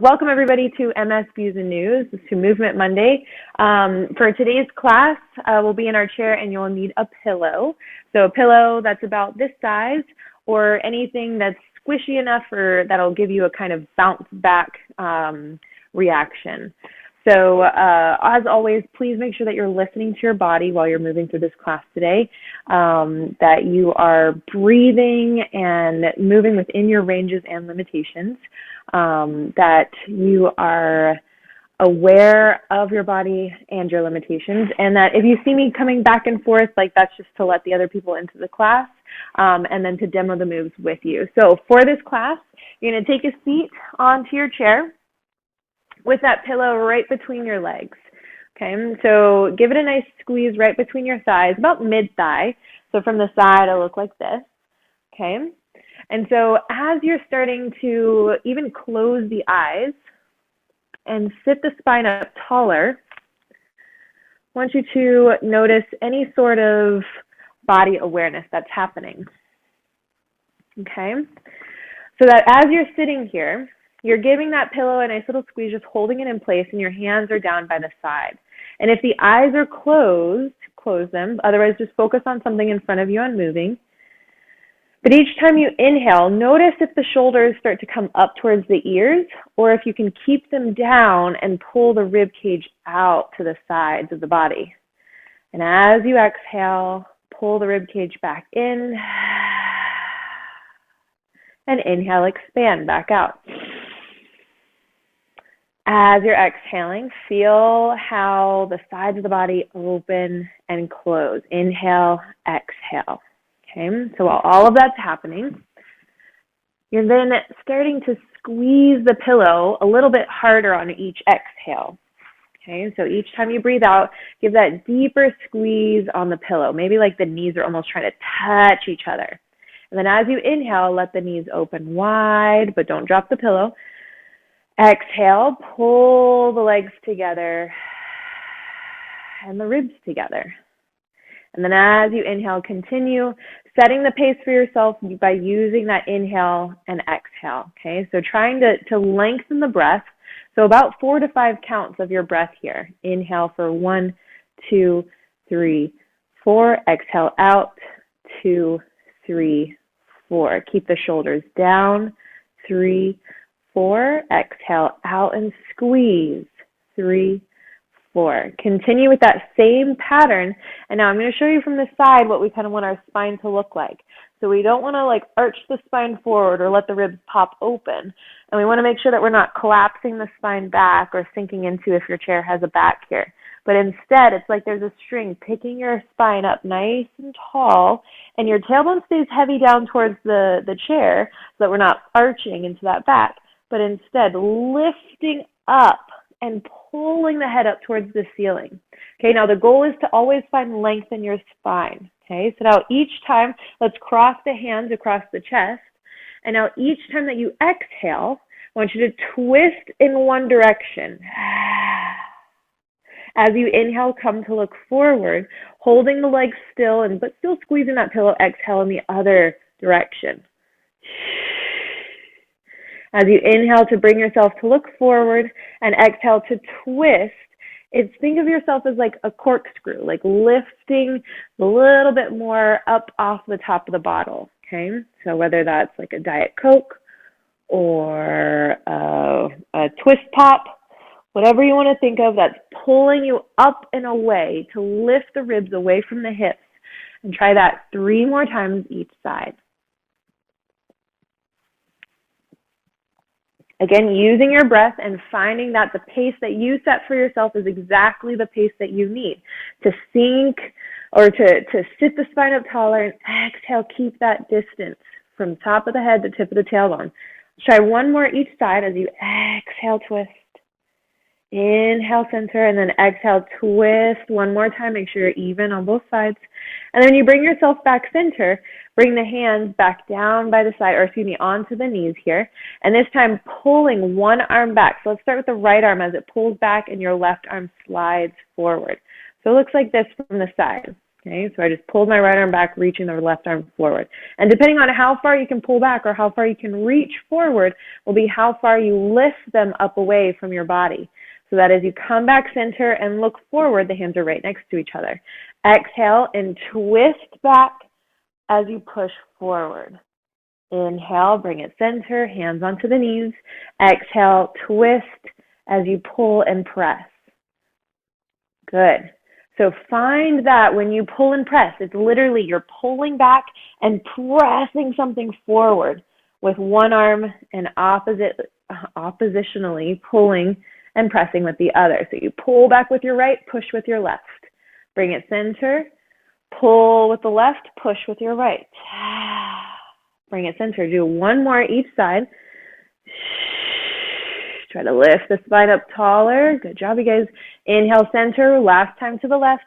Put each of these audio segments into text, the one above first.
Welcome everybody to MS Views and News, to Movement Monday. For today's class, we'll be in our chair and you'll need a pillow. So a pillow that's about this size or anything that's squishy enough or that'll give you a kind of bounce back reaction. So as always, please make sure that you're listening to your body while you're moving through this class today, that you are breathing and moving within your ranges and limitations, that you are aware of your body and your limitations, and that if you see me coming back and forth, like that's just to let the other people into the class, and then to demo the moves with you. So for this class, you're going to take a seat onto your chair with that pillow right between your legs. Okay, so give it a nice squeeze right between your thighs, about mid-thigh. So from the side, it'll look like this. Okay, and so as you're starting to even close the eyes and sit the spine up taller, I want you to notice any sort of body awareness that's happening. Okay, so that as you're sitting here, you're giving that pillow a nice little squeeze, just holding it in place, and your hands are down by the side. And if the eyes are closed, close them. Otherwise, just focus on something in front of you and moving. But each time you inhale, notice if the shoulders start to come up towards the ears, or if you can keep them down and pull the rib cage out to the sides of the body. And as you exhale, pull the rib cage back in, and inhale, expand back out. As you're exhaling, feel how the sides of the body open and close. Inhale, exhale. Okay, so while all of that's happening, you're then starting to squeeze the pillow a little bit harder on each exhale. Okay, so each time you breathe out, give that deeper squeeze on the pillow. Maybe like the knees are almost trying to touch each other. And then as you inhale, let the knees open wide, but don't drop the pillow. Exhale, pull the legs together and the ribs together. And then as you inhale, continue setting the pace for yourself by using that inhale and exhale. Okay, so trying to lengthen the breath. So about 4 to 5 counts of your breath here. Inhale for 1, 2, 3, 4. Exhale out, 2, 3, 4. Keep the shoulders down, 3, 4. Exhale out and squeeze, 3, 4. Continue with that same pattern. And now I'm going to show you from the side what we kind of want our spine to look like. So we don't want to like arch the spine forward or let the ribs pop open. And we want to make sure that we're not collapsing the spine back or sinking into if your chair has a back here. But instead, it's like there's a string picking your spine up nice and tall, and your tailbone stays heavy down towards the chair so that we're not arching into that back, but instead lifting up and pulling the head up towards the ceiling. Okay, now the goal is to always find length in your spine. Okay, so now each time, let's cross the hands across the chest. And now each time that you exhale, I want you to twist in one direction. As you inhale, come to look forward, holding the legs still, but still squeezing that pillow. Exhale in the other direction. As you inhale to bring yourself to look forward and exhale to twist, think of yourself as like a corkscrew, like lifting a little bit more up off the top of the bottle. Okay, so whether that's like a Diet Coke or a twist pop, whatever you want to think of that's pulling you up and away to lift the ribs away from the hips. And try that 3 more times each side. Again, using your breath and finding that the pace that you set for yourself is exactly the pace that you need to sink or to sit the spine up taller and exhale, keep that distance from top of the head to tip of the tailbone. Try 1 more each side as you exhale, twist. Inhale, center, and then exhale, twist 1 more time. Make sure you're even on both sides. And then you bring yourself back center, bring the hands back down by the side, onto the knees here. And this time pulling one arm back. So let's start with the right arm as it pulls back and your left arm slides forward. So it looks like this from the side. Okay, so I just pulled my right arm back, reaching the left arm forward. And depending on how far you can pull back or how far you can reach forward will be how far you lift them up away from your body. So that as you come back center and look forward, the hands are right next to each other. Exhale and twist back as you push forward. Inhale, bring it center, hands onto the knees. Exhale, twist as you pull and press. Good. So find that when you pull and press, it's literally you're pulling back and pressing something forward with one arm and oppositionally pulling and pressing with the other. So you pull back with your right, push with your left. Bring it center, pull with the left, push with your right. Bring it center. Do one more each side. Try to lift the spine up taller. Good job, you guys. Inhale, center. Last time to the left.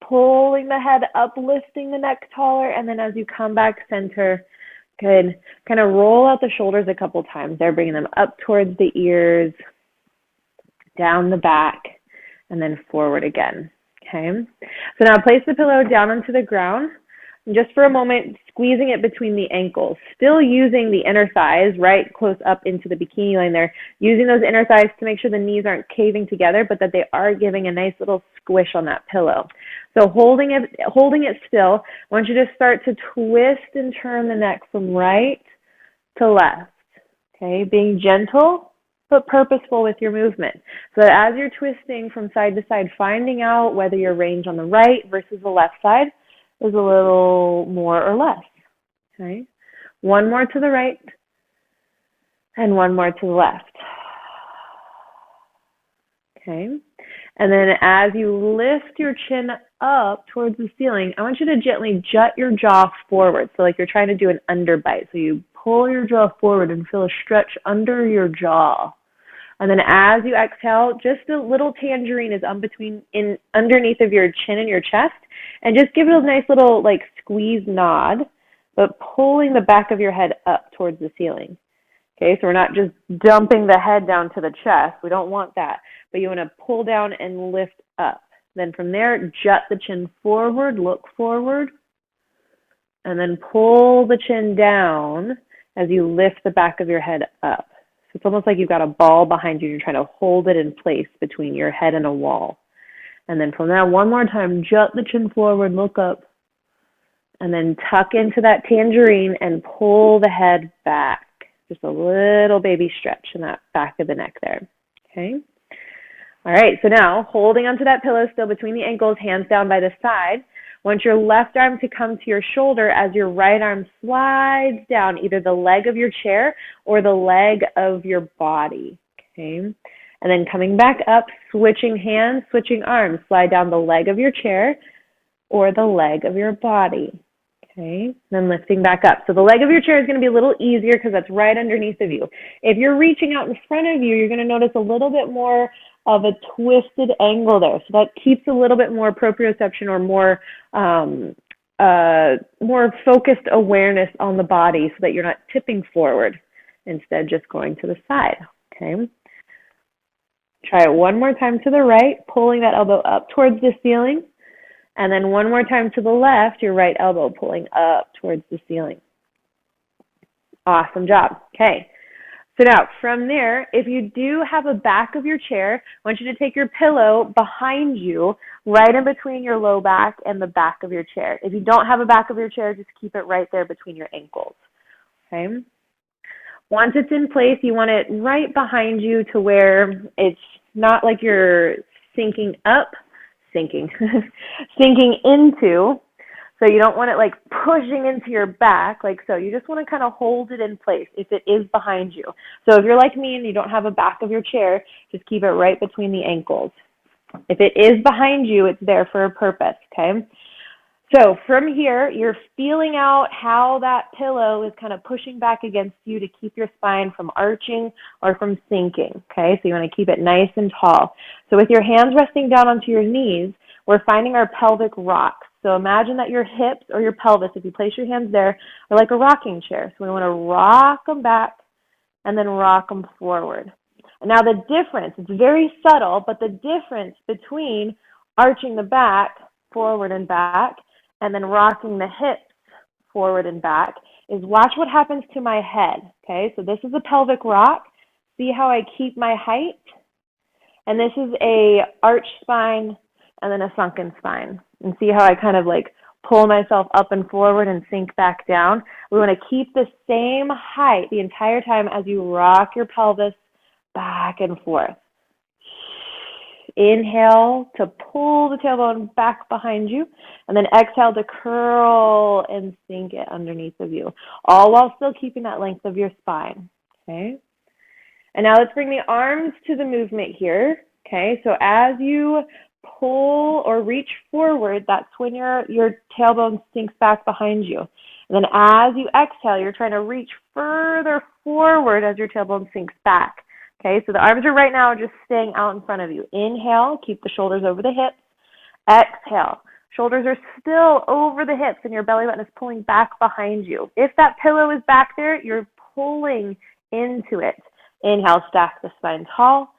Pulling the head up, lifting the neck taller. And then as you come back center, good. Kind of roll out the shoulders a couple times there, bringing them up towards the ears, down the back, and then forward again. Okay. So now place the pillow down onto the ground. Just for a moment, squeezing it between the ankles, still using the inner thighs right close up into the bikini line there, using those inner thighs to make sure the knees aren't caving together, but that they are giving a nice little squish on that pillow. So holding it still, I want you to start to twist and turn the neck from right to left, okay? Being gentle, but purposeful with your movement. So that as you're twisting from side to side, finding out whether your range on the right versus the left side is a little more or less, okay? One more to the right and one more to the left, okay? And then as you lift your chin up towards the ceiling, I want you to gently jut your jaw forward, so like you're trying to do an underbite. So you pull your jaw forward and feel a stretch under your jaw. And then as you exhale, just a little tangerine is underneath of your chin and your chest. And just give it a nice little like squeeze nod, but pulling the back of your head up towards the ceiling. Okay, so we're not just dumping the head down to the chest. We don't want that. But you want to pull down and lift up. Then from there, jut the chin forward, look forward, and then pull the chin down as you lift the back of your head up. So it's almost like you've got a ball behind you. You're trying to hold it in place between your head and a wall. And then from there, one more time, jut the chin forward, look up, and then tuck into that tangerine and pull the head back. Just a little baby stretch in that back of the neck there, okay? All right, so now holding onto that pillow still between the ankles, hands down by the side. Want your left arm to come to your shoulder as your right arm slides down either the leg of your chair or the leg of your body, okay? And then coming back up, switching hands, switching arms, slide down the leg of your chair or the leg of your body, okay? Then lifting back up. So the leg of your chair is going to be a little easier because that's right underneath of you. If you're reaching out in front of you, you're going to notice a little bit more of a twisted angle there. So that keeps a little bit more proprioception or more focused awareness on the body so that you're not tipping forward, instead just going to the side, okay? Try it one more time to the right, pulling that elbow up towards the ceiling, and then one more time to the left, your right elbow pulling up towards the ceiling. Awesome job. Okay. So now, from there, if you do have a back of your chair, I want you to take your pillow behind you, right in between your low back and the back of your chair. If you don't have a back of your chair, just keep it right there between your ankles, okay? Once it's in place, you want it right behind you to where it's not like you're sinking into. So you don't want it like pushing into your back like so. You just want to kind of hold it in place if it is behind you. So if you're like me and you don't have a back of your chair, just keep it right between the ankles. If it is behind you, it's there for a purpose, okay? So from here, you're feeling out how that pillow is kind of pushing back against you to keep your spine from arching or from sinking, okay? So you want to keep it nice and tall. So with your hands resting down onto your knees, we're finding our pelvic rocks. So imagine that your hips or your pelvis, if you place your hands there, are like a rocking chair. So we want to rock them back and then rock them forward. And now the difference, it's very subtle, but the difference between arching the back, forward and back, and then rocking the hips forward and back, is watch what happens to my head, okay? So this is a pelvic rock. See how I keep my height? And this is a arched spine and then a sunken spine. And see how I kind of like pull myself up and forward and sink back down? We want to keep the same height the entire time as you rock your pelvis back and forth. Inhale to pull the tailbone back behind you, and then exhale to curl and sink it underneath of you, all while still keeping that length of your spine, okay? And now let's bring the arms to the movement here, okay? So as you pull or reach forward, that's when your tailbone sinks back behind you. And then as you exhale, you're trying to reach further forward as your tailbone sinks back. Okay, so the arms are right now just staying out in front of you. Inhale, keep the shoulders over the hips. Exhale, shoulders are still over the hips and your belly button is pulling back behind you. If that pillow is back there, you're pulling into it. Inhale, stack the spine tall.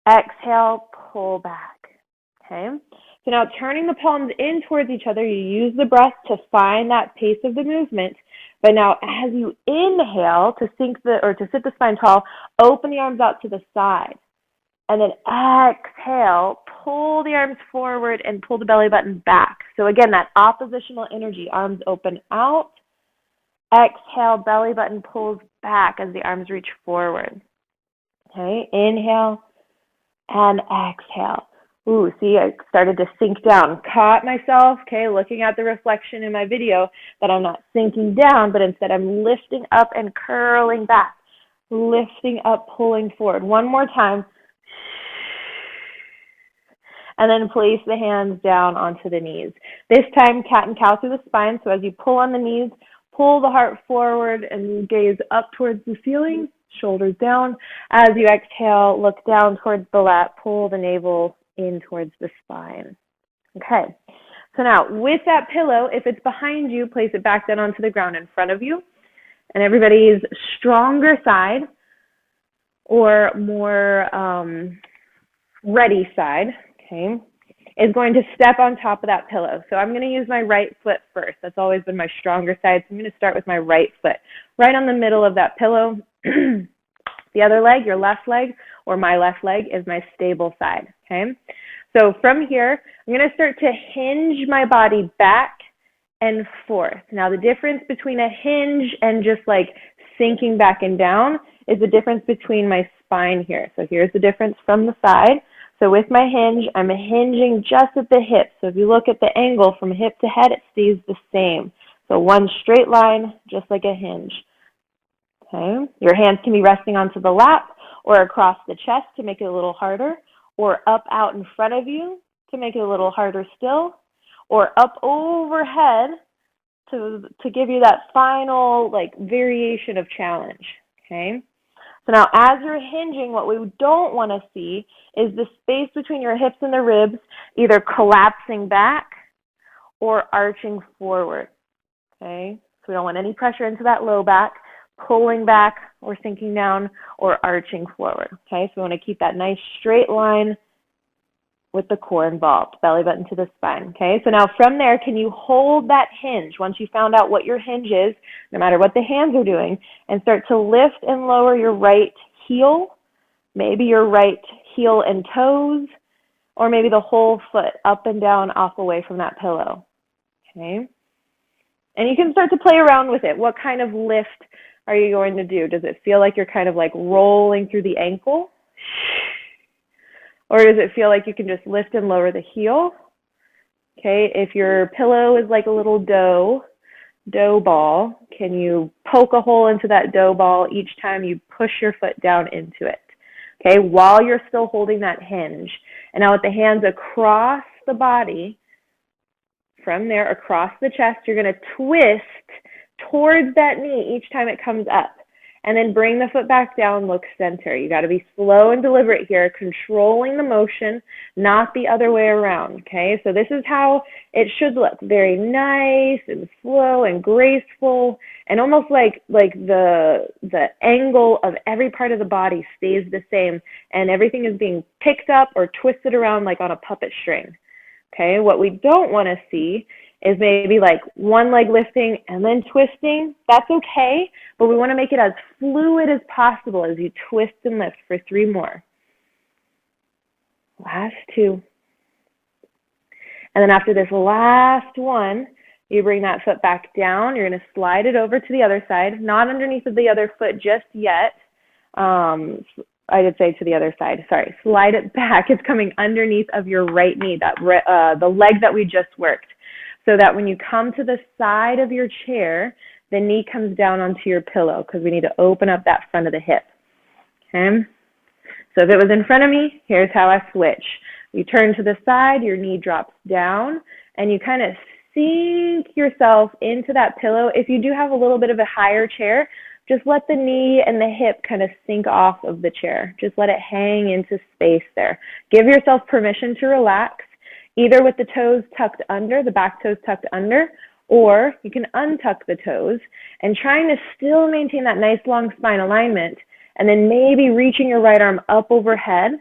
Exhale, pull back. Okay, so now turning the palms in towards each other, you use the breath to find that pace of the movement. But now as you inhale to sit the spine tall, open the arms out to the side. And then exhale, pull the arms forward and pull the belly button back. So again, that oppositional energy, arms open out. Exhale, belly button pulls back as the arms reach forward. Okay, inhale and exhale. Ooh, see, I started to sink down. Caught myself, okay, looking at the reflection in my video that I'm not sinking down, but instead I'm lifting up and curling back. Lifting up, pulling forward. One more time. And then place the hands down onto the knees. This time, cat and cow through the spine. So as you pull on the knees, pull the heart forward and gaze up towards the ceiling, shoulders down. As you exhale, look down towards the lap, pull the navel in towards the spine. Okay, so now with that pillow, if it's behind you, place it back down onto the ground in front of you. And everybody's stronger side or more ready side, okay, is going to step on top of that pillow. So I'm going to use my right foot first. That's always been my stronger side. So I'm going to start with my right foot right on the middle of that pillow. The other leg, your left leg, or my left leg is my stable side, okay? So from here, I'm going to start to hinge my body back and forth. Now, the difference between a hinge and just like sinking back and down is the difference between my spine here. So here's the difference from the side. So with my hinge, I'm hinging just at the hip. So if you look at the angle from hip to head, it stays the same. So one straight line, just like a hinge. Okay, your hands can be resting onto the lap or across the chest to make it a little harder, or up out in front of you to make it a little harder still, or up overhead to give you that final like variation of challenge. Okay, so now as you're hinging, what we don't want to see is the space between your hips and the ribs either collapsing back or arching forward. Okay, so we don't want any pressure into that low back, pulling back or sinking down or arching forward. Okay, so we want to keep that nice straight line with the core involved, belly button to the spine. Okay, so now from there, can you hold that hinge once you found out what your hinge is, no matter what the hands are doing, and start to lift and lower your right heel, maybe your right heel and toes, or maybe the whole foot up and down off away from that pillow. Okay, and you can start to play around with it. What kind of lift are you going to do? Does it feel like you're kind of like rolling through the ankle? Or does it feel like you can just lift and lower the heel? Okay, if your pillow is like a little dough ball, can you poke a hole into that dough ball each time you push your foot down into it? Okay, while you're still holding that hinge. And now with the hands across the body, from there across the chest, you're going to twist towards that knee each time it comes up. And then bring the foot back down, look center. You got to be slow and deliberate here, controlling the motion, not the other way around, okay? So this is how it should look, very nice and slow and graceful, and almost like the angle of every part of the body stays the same, and everything is being picked up or twisted around like on a puppet string, okay? What we don't want to see is maybe like one leg lifting and then twisting. That's okay, but we want to make it as fluid as possible as you twist and lift for 3 more. Last 2. And then after this last one, you bring that foot back down. You're going to slide it over to the other side, not underneath of the other foot just yet. I did say to the other side. Sorry. Slide it back. It's coming underneath of your right knee, the leg that we just worked. So that when you come to the side of your chair, the knee comes down onto your pillow because we need to open up that front of the hip. Okay? So if it was in front of me, here's how I switch. You turn to the side, your knee drops down, and you kind of sink yourself into that pillow. If you do have a little bit of a higher chair, just let the knee and the hip kind of sink off of the chair. Just let it hang into space there. Give yourself permission to relax, either with the toes tucked under, the back toes tucked under, or you can untuck the toes and trying to still maintain that nice long spine alignment, and then maybe reaching your right arm up overhead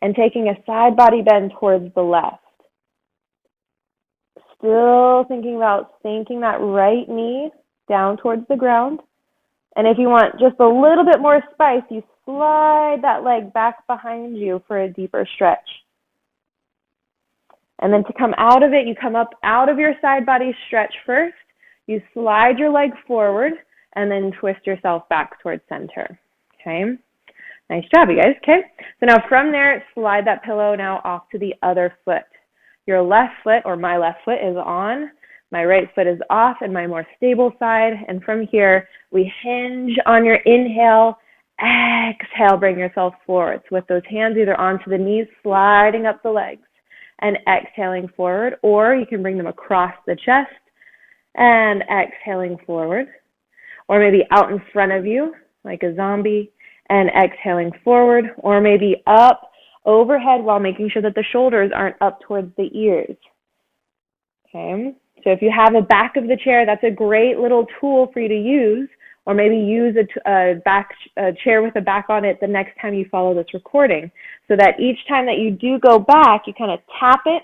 and taking a side body bend towards the left. Still thinking about sinking that right knee down towards the ground. And if you want just a little bit more spice, you slide that leg back behind you for a deeper stretch. And then to come out of it, you come up out of your side body stretch first. You slide your leg forward and then twist yourself back towards center. Okay? Nice job, you guys. Okay? So now from there, slide that pillow now off to the other foot. Your left foot, or my left foot, is on. My right foot is off and my more stable side. And from here, we hinge on your inhale. Exhale, bring yourself forward. So with those hands either onto the knees, sliding up the legs, and exhaling forward. Or you can bring them across the chest and exhaling forward. Or maybe out in front of you, like a zombie, and exhaling forward. Or maybe up overhead while making sure that the shoulders aren't up towards the ears. Okay? So if you have a back of the chair, that's a great little tool for you to use, or maybe use a chair with a back on it the next time you follow this recording, so that each time that you do go back, you kind of tap it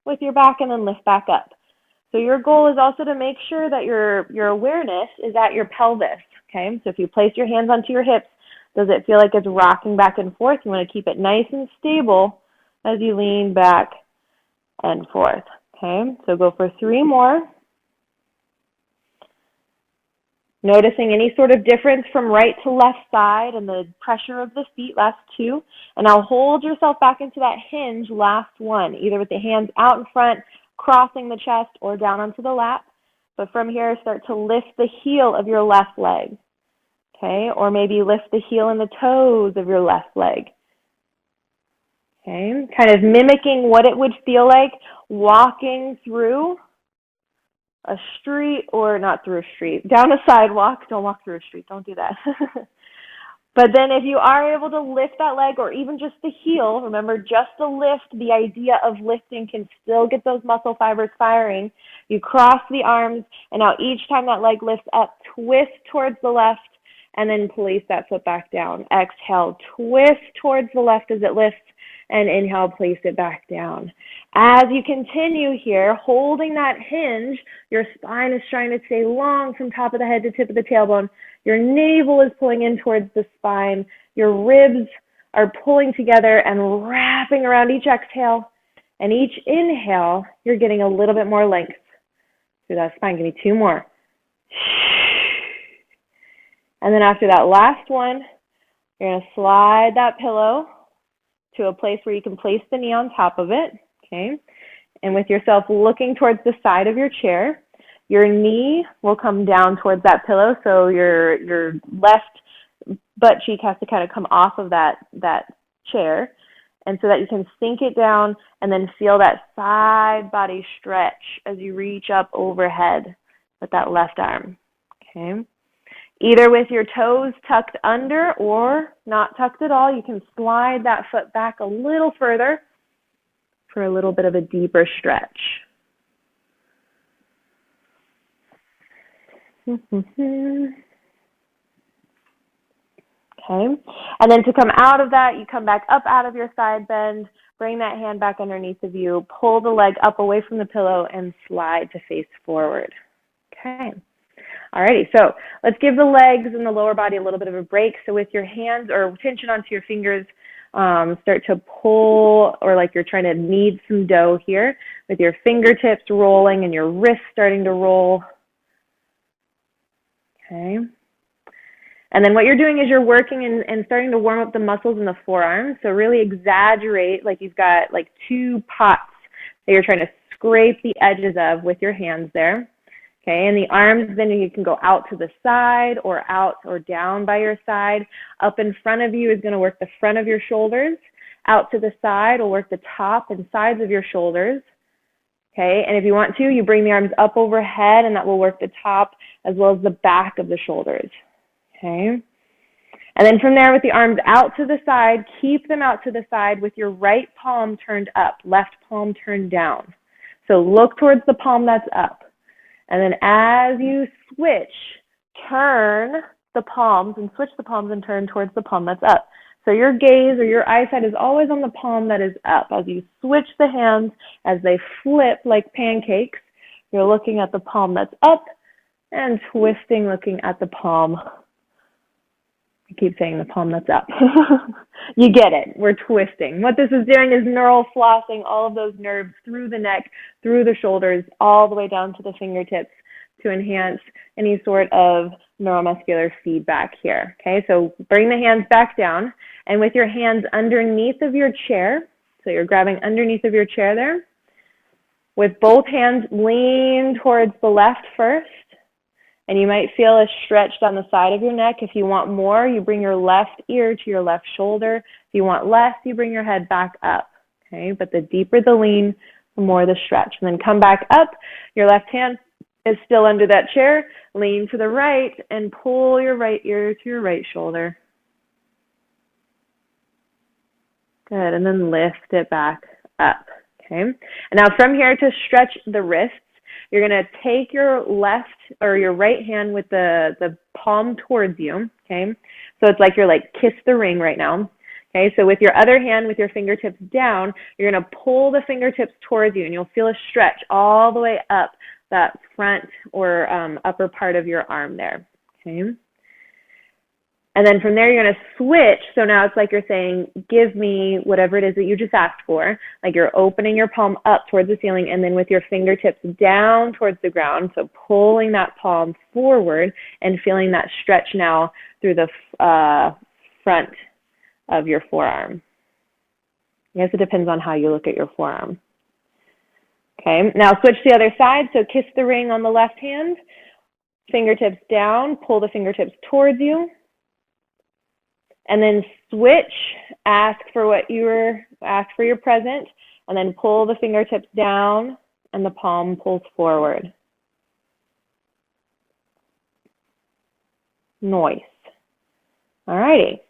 with your back and then lift back up. So your goal is also to make sure that your awareness is at your pelvis. Okay? So if you place your hands onto your hips, does it feel like it's rocking back and forth? You want to keep it nice and stable as you lean back and forth. Okay, so go for 3 more. Noticing any sort of difference from right to left side and the pressure of the feet, last 2. And now hold yourself back into that hinge, last 1, either with the hands out in front, crossing the chest, or down onto the lap. But from here, start to lift the heel of your left leg. Okay, or maybe lift the heel and the toes of your left leg. Okay, kind of mimicking what it would feel like walking through a street, or not through a street, down a sidewalk. Don't walk through a street. Don't do that. But then if you are able to lift that leg, or even just the heel, remember just the lift, the idea of lifting can still get those muscle fibers firing. You cross the arms, and now each time that leg lifts up, twist towards the left, and then place that foot back down. Exhale, twist towards the left as it lifts, and inhale, place it back down. As you continue here, holding that hinge, your spine is trying to stay long from top of the head to tip of the tailbone. Your navel is pulling in towards the spine. Your ribs are pulling together and wrapping around each exhale. And each inhale, you're getting a little bit more length through that spine. Give me 2 more. And then after that last one, you're going to slide that pillow to a place where you can place the knee on top of it, okay? And with yourself looking towards the side of your chair, your knee will come down towards that pillow, so your left butt cheek has to kind of come off of that chair, and so that you can sink it down and then feel that side body stretch as you reach up overhead with that left arm, okay? Either with your toes tucked under or not tucked at all, you can slide that foot back a little further for a little bit of a deeper stretch. Okay, Okay, and then to come out of that, you come back up out of your side bend, bring that hand back underneath of you, pull the leg up away from the pillow, and slide to face forward. Okay. Alrighty, so let's give the legs and the lower body a little bit of a break. So with your hands or tension onto your fingers, start to pull, or like you're trying to knead some dough here with your fingertips rolling and your wrists starting to roll. Okay. And then what you're doing is you're working and starting to warm up the muscles in the forearms. So really exaggerate, like you've got like two pots that you're trying to scrape the edges of with your hands there. Okay, and the arms, then you can go out to the side or out or down by your side. Up in front of you is going to work the front of your shoulders. Out to the side will work the top and sides of your shoulders. Okay, and if you want to, you bring the arms up overhead, and that will work the top as well as the back of the shoulders. Okay, and then from there with the arms out to the side, keep them out to the side with your right palm turned up, left palm turned down. So look towards the palm that's up. And then as you switch, turn the palms and switch the palms and turn towards the palm that's up. So your gaze or your eyesight is always on the palm that is up. As you switch the hands, as they flip like pancakes, you're looking at the palm that's up and twisting, looking at the palm. I keep saying the palm that's up. You get it. We're twisting. What this is doing is neural flossing all of those nerves through the neck, through the shoulders, all the way down to the fingertips to enhance any sort of neuromuscular feedback here. Okay, so bring the hands back down, and with your hands underneath of your chair, so you're grabbing underneath of your chair there, with both hands lean towards the left first. And you might feel a stretch down the side of your neck. If you want more, you bring your left ear to your left shoulder. If you want less, you bring your head back up. Okay, but the deeper the lean, the more the stretch. And then come back up. Your left hand is still under that chair. Lean to the right and pull your right ear to your right shoulder. Good, and then lift it back up. Okay, and now from here to stretch the wrists, you're going to take your left or your right hand with the palm towards you, okay? So it's like you're like kiss the ring right now, okay? So with your other hand, with your fingertips down, you're going to pull the fingertips towards you, and you'll feel a stretch all the way up that front or upper part of your arm there, okay? And then from there, you're going to switch. So now it's like you're saying, give me whatever it is that you just asked for. Like you're opening your palm up towards the ceiling, and then with your fingertips down towards the ground. So pulling that palm forward and feeling that stretch now through the front of your forearm. I guess it depends on how you look at your forearm. Okay, now switch to the other side. So kiss the ring on the left hand. Fingertips down, pull the fingertips towards you. And then switch, ask for your present, and then pull the fingertips down and the palm pulls forward. Nice. All righty.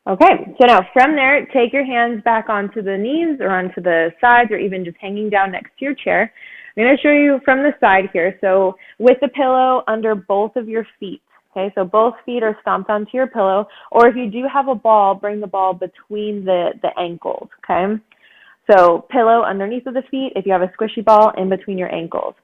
Okay, so now from there, take your hands back onto the knees or onto the sides or even just hanging down next to your chair. I'm going to show you from the side here. So with the pillow under both of your feet. Okay, so both feet are stomped onto your pillow, or if you do have a ball, bring the ball between the ankles, okay? So pillow underneath of the feet, if you have a squishy ball, in between your ankles.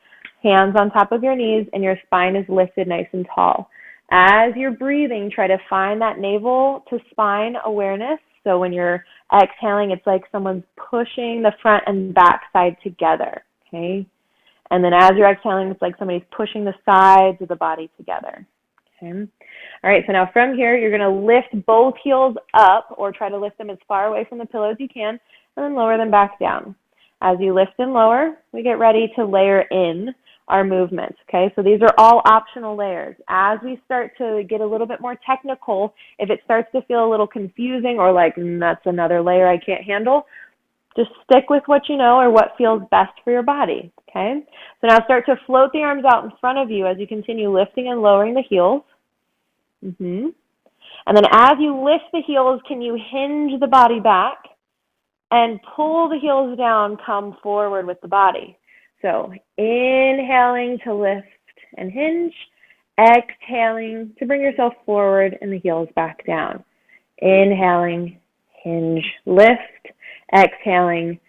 Hands on top of your knees, and your spine is lifted nice and tall. As you're breathing, try to find that navel to spine awareness. So when you're exhaling, it's like someone's pushing the front and back side together, okay? And then as you're exhaling, it's like somebody's pushing the sides of the body together. Okay. All right, so now from here, you're going to lift both heels up or try to lift them as far away from the pillow as you can, and then lower them back down. As you lift and lower, we get ready to layer in our movements, okay? So these are all optional layers. As we start to get a little bit more technical, if it starts to feel a little confusing or like, that's another layer I can't handle, just stick with what you know or what feels best for your body, okay? So now start to float the arms out in front of you as you continue lifting and lowering the heels. And then as you lift the heels, can you hinge the body back and pull the heels down, come forward with the body. So inhaling to lift and hinge, Exhaling to bring yourself forward and the heels back down. Inhaling, hinge, lift. Exhaling,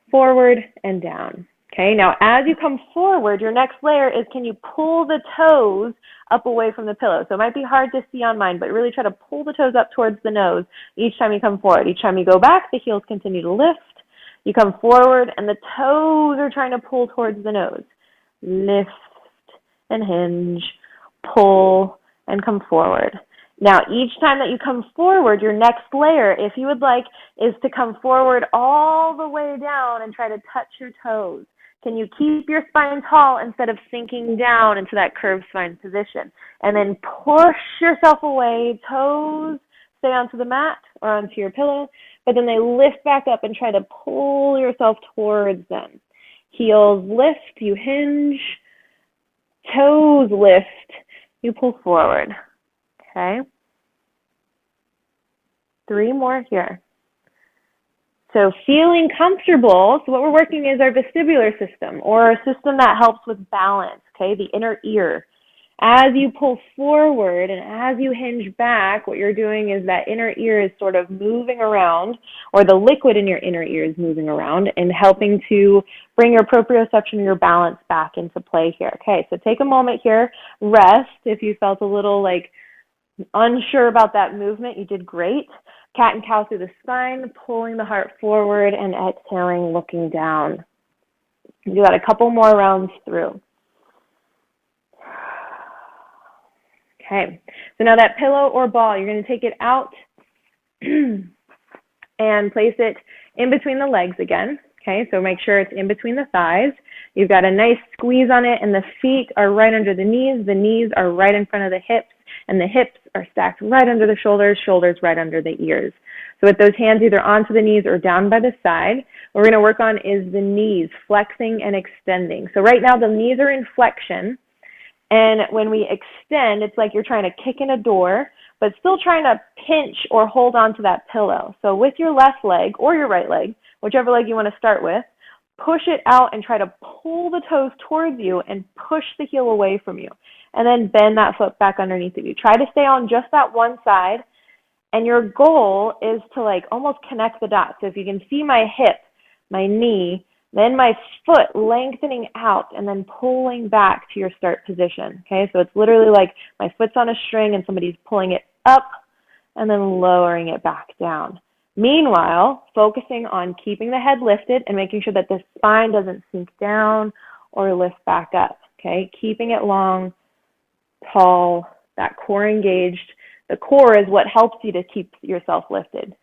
forward and down. Okay, now as you come forward, your next layer is, can you pull the toes up away from the pillow? So it might be hard to see on mine, but really try to pull the toes up towards the nose each time you come forward. Each time you go back, the heels continue to lift. You come forward, and the toes are trying to pull towards the nose. Lift and hinge, pull, and come forward. Now, each time that you come forward, your next layer, if you would like, is to come forward all the way down and try to touch your toes. Can you keep your spine tall instead of sinking down into that curved spine position? And then push yourself away, toes stay onto the mat or onto your pillow, but then they lift back up and try to pull yourself towards them. Heels lift, you hinge, toes lift, you pull forward. Okay? 3 more here. So feeling comfortable, so what we're working is our vestibular system, or a system that helps with balance, okay, the inner ear. As you pull forward and as you hinge back, what you're doing is that inner ear is sort of moving around, or the liquid in your inner ear is moving around and helping to bring your proprioception, your balance back into play here. Okay, so take a moment here, rest. If you felt a little like unsure about that movement, you did great. Cat and cow through the spine, pulling the heart forward and exhaling, looking down. Do that a couple more rounds through. Okay, so now that pillow or ball, you're going to take it out and place it in between the legs again. Okay, so make sure it's in between the thighs. You've got a nice squeeze on it, and the feet are right under the knees are right in front of the hips, and the hips are stacked right under the shoulders, shoulders right under the ears. So with those hands either onto the knees or down by the side, what we're going to work on is the knees, flexing and extending. So right now the knees are in flexion, and when we extend, it's like you're trying to kick in a door, but still trying to pinch or hold on to that pillow. So with your left leg or your right leg, whichever leg you want to start with, push it out and try to pull the toes towards you and push the heel away from you. And then bend that foot back underneath of you. Try to stay on just that one side. And your goal is to like almost connect the dots. So if you can see my hip, my knee, then my foot lengthening out and then pulling back to your start position. Okay, so it's literally like my foot's on a string and somebody's pulling it up and then lowering it back down. Meanwhile, focusing on keeping the head lifted and making sure that the spine doesn't sink down or lift back up. Okay, keeping it long, tall, that core engaged. The core is what helps you to keep yourself lifted.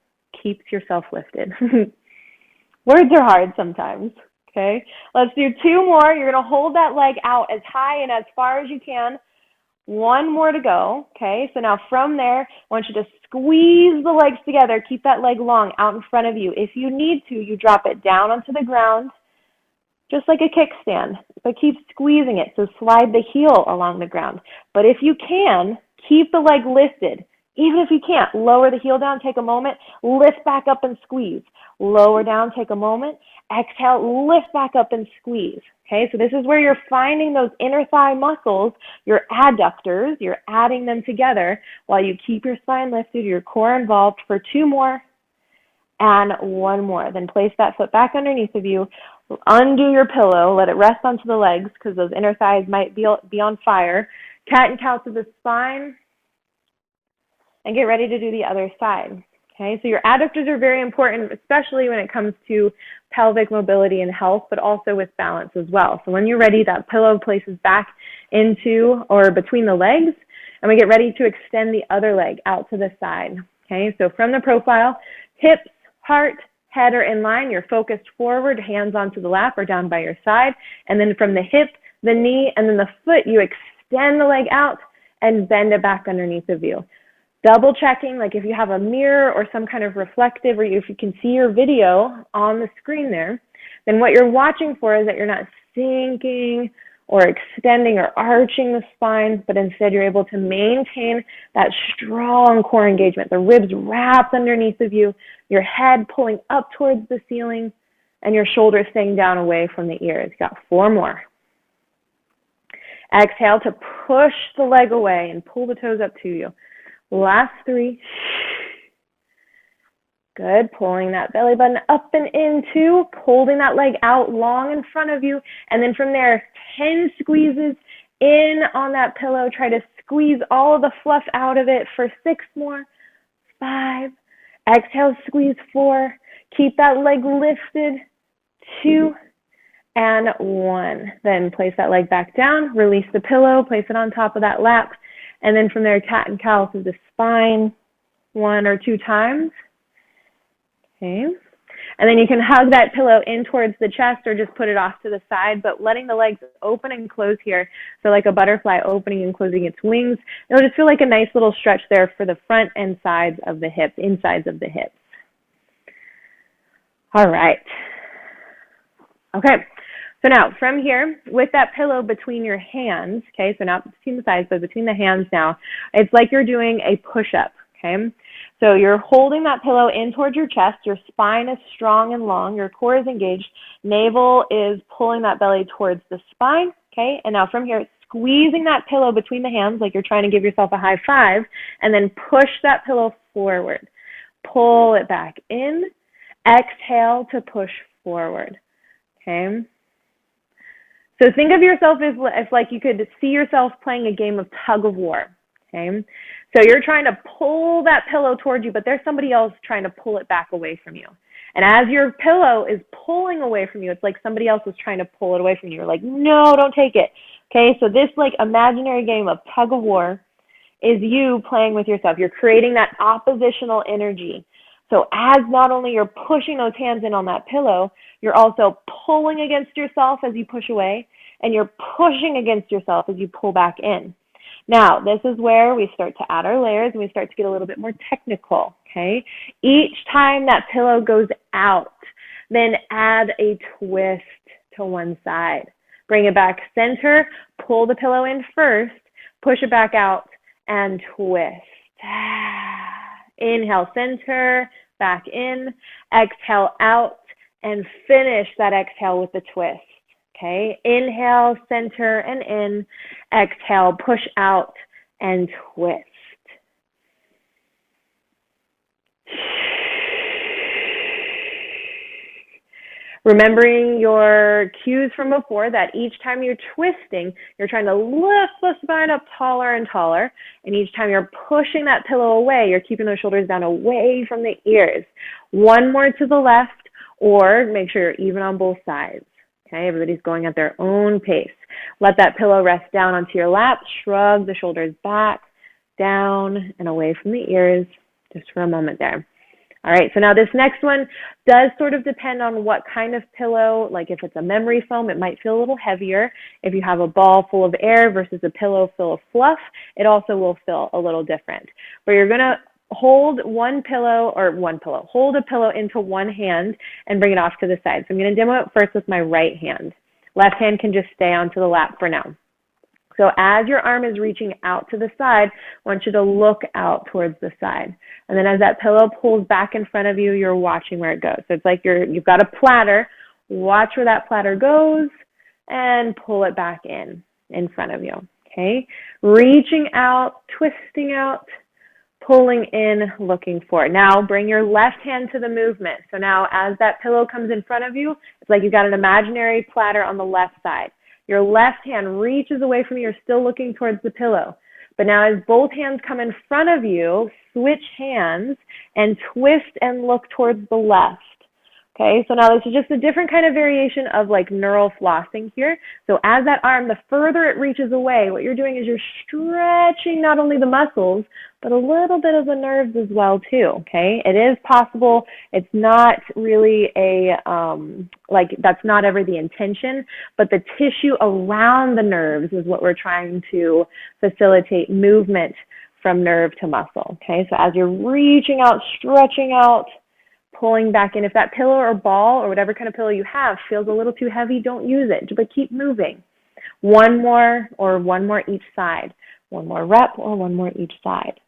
Keeps yourself lifted. Words are hard sometimes. Okay, let's do 2 more. You're going to hold that leg out as high and as far as you can. 1 more to go. Okay, so now from there, I want you to squeeze the legs together. Keep that leg long out in front of you. If you need to, you drop it down onto the ground, just like a kickstand, but keep squeezing it. So slide the heel along the ground. But if you can, keep the leg lifted. Even if you can't, lower the heel down, take a moment, lift back up and squeeze. Lower down, take a moment, exhale, lift back up and squeeze. Okay, so this is where you're finding those inner thigh muscles, your adductors, you're adding them together while you keep your spine lifted, your core involved for 2 more and 1 more. Then place that foot back underneath of you, undo your pillow, let it rest onto the legs because those inner thighs might be on fire. Cat and cow to the spine and get ready to do the other side. Okay, so your adductors are very important, especially when it comes to pelvic mobility and health, but also with balance as well. So when you're ready, that pillow places back into or between the legs, and we get ready to extend the other leg out to the side. Okay, so from the profile, hips, heart, head are in line. You're focused forward, hands onto the lap or down by your side, and then from the hip, the knee, and then the foot, you extend the leg out and bend it back underneath of you. Double checking, like if you have a mirror or some kind of reflective, or if you can see your video on the screen there, then what you're watching for is that you're not sinking or extending or arching the spine, but instead you're able to maintain that strong core engagement. The ribs wrapped underneath of you, your head pulling up towards the ceiling, and your shoulders staying down away from the ears. Got 4 more. Exhale to push the leg away and pull the toes up to you. Last 3. Good. Pulling that belly button up and into, holding that leg out long in front of you. And then from there, 10 squeezes in on that pillow. Try to squeeze all of the fluff out of it for 6 more. 5. Exhale, squeeze 4. Keep that leg lifted. 2 and 1. Then place that leg back down. Release the pillow. Place it on top of that lap. And then from there, cat and cow through the spine 1 or 2 times. Okay. And then you can hug that pillow in towards the chest or just put it off to the side, but letting the legs open and close here. So like a butterfly opening and closing its wings. It'll just feel like a nice little stretch there for the front and sides of the hips, insides of the hips. All right. Okay. So now from here, with that pillow between your hands, okay, so not between the sides, but between the hands now, it's like you're doing a push-up, okay? So you're holding that pillow in towards your chest. Your spine is strong and long. Your core is engaged. Navel is pulling that belly towards the spine, okay? And now from here, squeezing that pillow between the hands like you're trying to give yourself a high five, and then push that pillow forward. Pull it back in. Exhale to push forward, okay? So think of yourself as like you could see yourself playing a game of tug-of-war, okay? So you're trying to pull that pillow towards you, but there's somebody else trying to pull it back away from you. And as your pillow is pulling away from you, it's like somebody else is trying to pull it away from you. You're like, no, don't take it, okay? So this like imaginary game of tug-of-war is you playing with yourself. You're creating that oppositional energy. So as not only you're pushing those hands in on that pillow, you're also pulling against yourself as you push away, and you're pushing against yourself as you pull back in. Now, this is where we start to add our layers and we start to get a little bit more technical, okay? Each time that pillow goes out, then add a twist to one side. Bring it back center, pull the pillow in first, push it back out, and twist. Inhale, center, back in, exhale out, and finish that exhale with the twist, okay? Inhale, center, and in, exhale, push out, and twist. Remembering your cues from before, that each time you're twisting, you're trying to lift the spine up taller and taller. And each time you're pushing that pillow away, you're keeping those shoulders down away from the ears. One more to the left, or make sure you're even on both sides. Okay, everybody's going at their own pace. Let that pillow rest down onto your lap. Shrug the shoulders back, down, and away from the ears, just for a moment there. All right, so now this next one does sort of depend on what kind of pillow. Like if it's a memory foam, it might feel a little heavier. If you have a ball full of air versus a pillow full of fluff, it also will feel a little different. But you're going to hold hold a pillow into one hand and bring it off to the side. So I'm going to demo it first with my right hand. Left hand can just stay onto the lap for now. So as your arm is reaching out to the side, I want you to look out towards the side. And then as that pillow pulls back in front of you, you're watching where it goes. So it's like you've got a platter. Watch where that platter goes and pull it back in front of you, okay? Reaching out, twisting out, pulling in, looking forward. Now bring your left hand to the movement. So now as that pillow comes in front of you, it's like you've got an imaginary platter on the left side. Your left hand reaches away from you. You're still looking towards the pillow. But now as both hands come in front of you, switch hands and twist and look towards the left. Okay, so now this is just a different kind of variation of like neural flossing here. So as that arm, the further it reaches away, what you're doing is you're stretching not only the muscles, but a little bit of the nerves as well too, okay? It is possible. It's not really that's not ever the intention, but the tissue around the nerves is what we're trying to facilitate movement from nerve to muscle, okay? So as you're reaching out, stretching out, pulling back in. If that pillow or ball or whatever kind of pillow you have feels a little too heavy, don't use it, but keep moving. One more each side. One more rep or one more each side.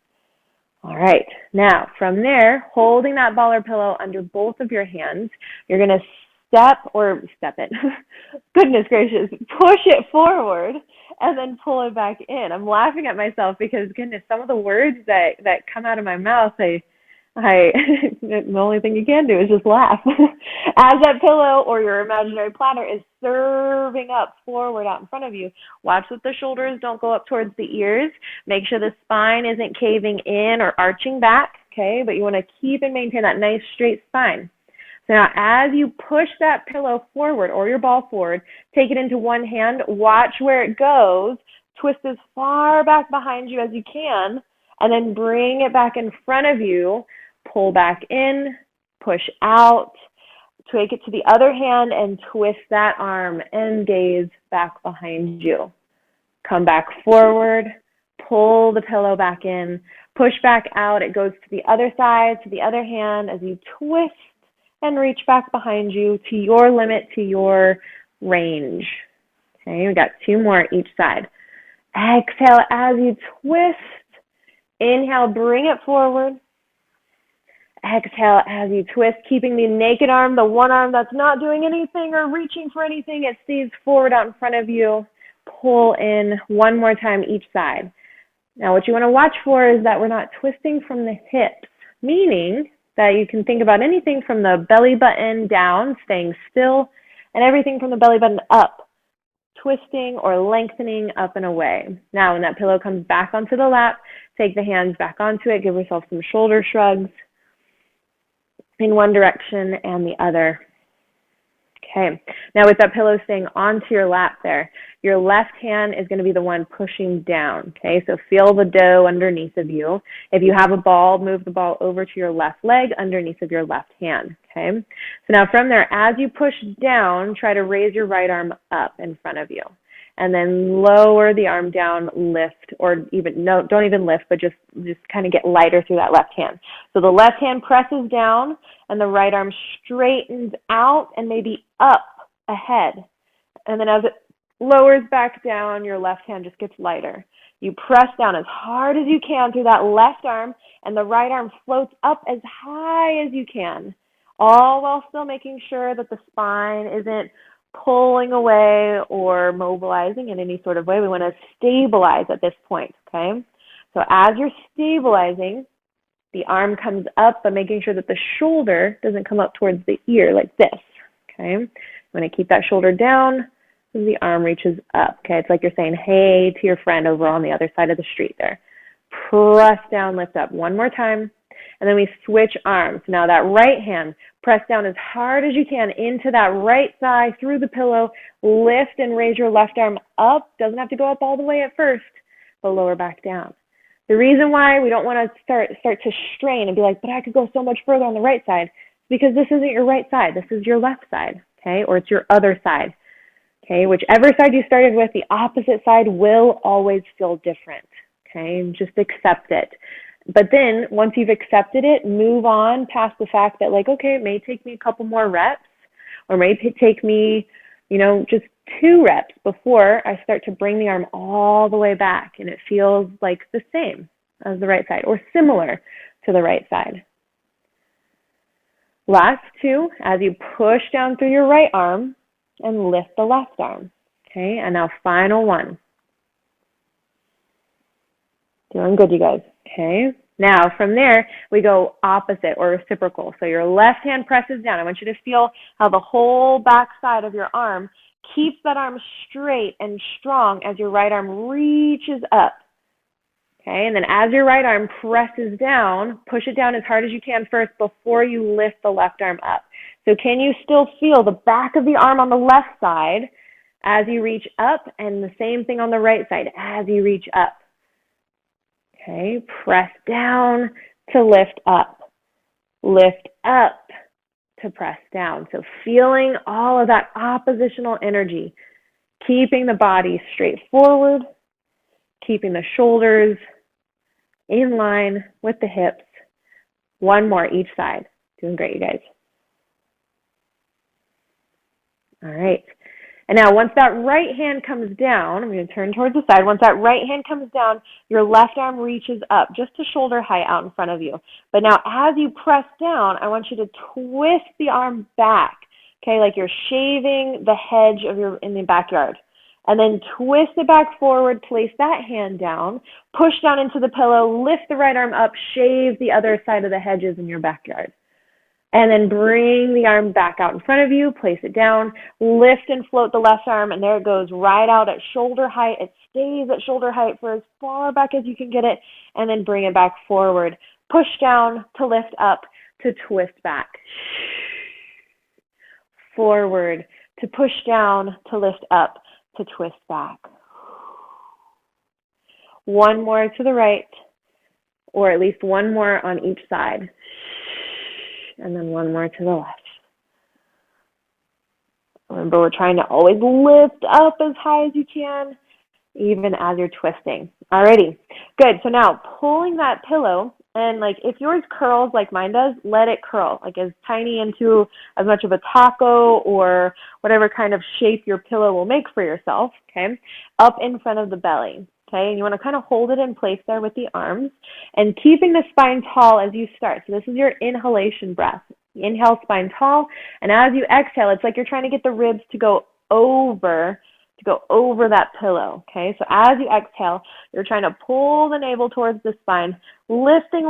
All right. Now, from there, holding that ball or pillow under both of your hands, you're going to step it. Goodness gracious, push it forward and then pull it back in. I'm laughing at myself because goodness, some of the words that come out of my mouth, the only thing you can do is just laugh. As that pillow or your imaginary platter is serving up forward out in front of you, watch that the shoulders don't go up towards the ears. Make sure the spine isn't caving in or arching back, okay? But you want to keep and maintain that nice straight spine. So now as you push that pillow forward or your ball forward, take it into one hand, watch where it goes, twist as far back behind you as you can, and then bring it back in front of you, pull back in, push out, take it to the other hand and twist that arm and gaze back behind you. Come back forward, pull the pillow back in, push back out, it goes to the other side, to the other hand as you twist and reach back behind you to your limit, to your range. Okay, we got two more each side. Exhale as you twist. Inhale, bring it forward. Exhale as you twist, keeping the naked arm, the one arm that's not doing anything or reaching for anything, it stays forward out in front of you. Pull in one more time each side. Now what you want to watch for is that we're not twisting from the hips, meaning that you can think about anything from the belly button down, staying still, and everything from the belly button up, twisting or lengthening up and away. Now, when that pillow comes back onto the lap, take the hands back onto it, give yourself some shoulder shrugs in one direction and the other. Okay, now with that pillow staying onto your lap there, your left hand is going to be the one pushing down, okay? So feel the dough underneath of you. If you have a ball, move the ball over to your left leg underneath of your left hand, okay? So now from there, as you push down, try to raise your right arm up in front of you. And then lower the arm down, lift, or even, no, don't even lift, but just kind of get lighter through that left hand. So the left hand presses down and the right arm straightens out and maybe up ahead. And then as it lowers back down, your left hand just gets lighter. You press down as hard as you can through that left arm and the right arm floats up as high as you can, all while still making sure that the spine isn't pulling away or mobilizing in any sort of way. We want to stabilize at this point, okay? So as you're stabilizing, the arm comes up, but making sure that the shoulder doesn't come up towards the ear like this, okay? You want to keep that shoulder down as the arm reaches up, okay? It's like you're saying hey to your friend over on the other side of the street there. Press down, lift up. One more time. And then we switch arms. Now that right hand, press down as hard as you can into that right thigh through the pillow. Lift and raise your left arm up. Doesn't have to go up all the way at first, but lower back down. The reason why we don't want to start to strain and be like, but I could go so much further on the right side, is because this isn't your right side. This is your left side, okay? Or it's your other side, okay? Whichever side you started with, the opposite side will always feel different, okay? Just accept it. But then once you've accepted it, move on past the fact that like, okay, it may take me a couple more reps or may take me, just 2 reps before I start to bring the arm all the way back and it feels like the same as the right side or similar to the right side. Last 2, as you push down through your right arm and lift the left arm. Okay, and now final 1. Doing good, you guys. Okay. Now, from there, we go opposite or reciprocal. So your left hand presses down. I want you to feel how the whole back side of your arm keeps that arm straight and strong as your right arm reaches up. Okay, and then as your right arm presses down, push it down as hard as you can first before you lift the left arm up. So can you still feel the back of the arm on the left side as you reach up, and the same thing on the right side as you reach up? Okay, press down to lift up to press down. So feeling all of that oppositional energy, keeping the body straight forward, keeping the shoulders in line with the hips. 1 more each side. Doing great, you guys. All right. And now once that right hand comes down, I'm going to turn towards the side. Once that right hand comes down, your left arm reaches up just to shoulder height out in front of you. But now as you press down, I want you to twist the arm back. Okay, like you're shaving the hedge of in the backyard. And then twist it back forward, place that hand down, push down into the pillow, lift the right arm up, shave the other side of the hedges in your backyard. And then bring the arm back out in front of you, place it down, lift and float the left arm, and there it goes, right out at shoulder height. It stays at shoulder height for as far back as you can get it, and then bring it back forward. Push down to lift up to twist back. Forward to push down to lift up to twist back. One more to the right, or at least one more on each side. And then one more to the left. Remember, we're trying to always lift up as high as you can, even as you're twisting. Alrighty, good. So now pulling that pillow, and like if yours curls like mine does, let it curl, like as tiny into as much of a taco or whatever kind of shape your pillow will make for yourself, okay, up in front of the belly. Okay, and you want to kind of hold it in place there with the arms and keeping the spine tall as you start. So this is your inhalation breath. Inhale, spine tall, and as you exhale, it's like you're trying to get the ribs to go over that pillow, okay? So as you exhale, you're trying to pull the navel towards the spine, lifting,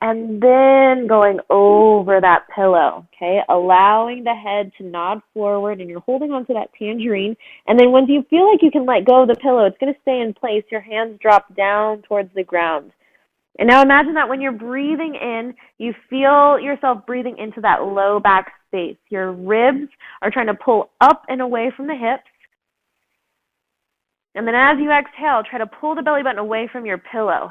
and then going over that pillow, okay? Allowing the head to nod forward, and you're holding onto that tangerine, and then once you feel like you can let go of the pillow, it's going to stay in place. Your hands drop down towards the ground. And now imagine that when you're breathing in, you feel yourself breathing into that low back space. Your ribs are trying to pull up and away from the hips. And then as you exhale, try to pull the belly button away from your pillow.